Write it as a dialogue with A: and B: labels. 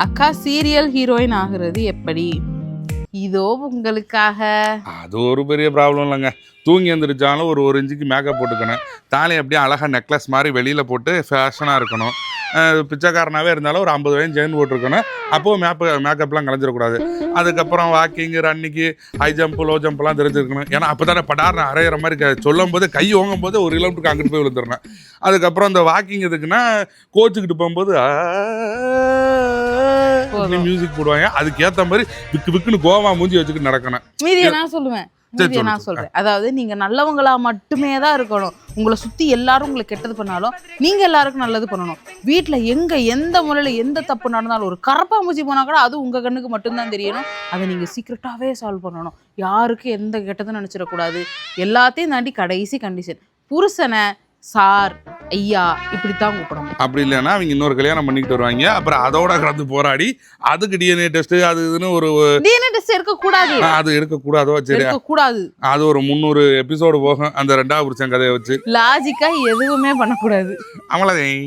A: அக்கா serial heroine ஆகுறது எப்படி? இதோ உங்களுக்காக.
B: அது ஒரு பெரிய ப்ராப்ளம் இல்லைங்க. தூங்கி எழுந்திரிச்சாலும் ஒரு இன்ச்சுக்கு மேக்கப் போட்டுக்கணும். தாலி அப்படியே அழகாக நெக்லஸ் மாதிரி வெளியில் போட்டு ஃபேஷனாக இருக்கணும். பிச்சைக்காரனாகவே இருந்தாலும் ஒரு 50 வயது செயின் போட்டிருக்கணும். அப்போது மேக்கப்லாம் கலைஞ்சிடக்கூடாது. அதுக்கப்புறம் walking, running, high jump, low ஜம்ப்லாம் தெரிஞ்சிருக்கணும். ஏன்னா அப்போ தானே படார்னு அரையிற மாதிரி சொல்லும் போது கை ஓங்கும் போது 1 கிலோமீட்டருக்கு அங்கிட்டு போய் விழுந்துடணும். அதுக்கப்புறம் இந்த வாக்கிங் எதுக்குன்னா கோச்சுக்கிட்டு போகும்போது மியூசிக் போடுவாங்க. அதுக்கேற்ற மாதிரி விக்குன்னு கோவா மூஞ்சி வச்சுக்கிட்டு நடக்கணும்.
A: மீதியை நான் சொல்லுவேன். நான் சொல்றேன், அதாவது நீங்க நல்லவங்களா மட்டுமே தான் இருக்கணும். உங்களை சுத்தி எல்லாரும் உங்களுக்கு கெட்டது பண்ணாலும் நீங்க எல்லாருக்கும் நல்லது பண்ணணும். வீட்டுல எந்த முறையில எந்த தப்பு நடந்தாலும் ஒரு கரப்பாம்பூச்சி போனா கூட அது உங்க கண்ணுக்கு மட்டும்தான் தெரியணும். அதை நீங்க சீக்கிரட்டாவே சால்வ் பண்ணணும். யாருக்கும் எந்த கெட்டதும் நினைச்சிடக்கூடாது. எல்லாத்தையும் தாண்டி கடைசி கண்டிஷன், புருஷனை சார், ஐயா இப்படித்தான் கூப்பிடணும்.
B: அப்படி இல்லைன்னா அவங்க இன்னொரு கல்யாணம் பண்ணிக்கிட்டு வருவாங்க. அப்புறம் அதோட கலந்து போராடி அதுக்கு டிஎன்ஏ டெஸ்ட் அது இதுன்னு ஒரு
A: டிஎன்ஏ டெஸ்ட் எடுக்கக்கூடாது.
B: அது எடுக்கக்கூடாதோ? சரி,
A: கூடாது.
B: அது ஒரு 300 எபிசோடு போகும் அந்த 2வது புருஷன் கதையை வச்சு.
A: லாஜிக்கா எதுவுமே பண்ணக்கூடாது.
B: அவ்வளோதான்.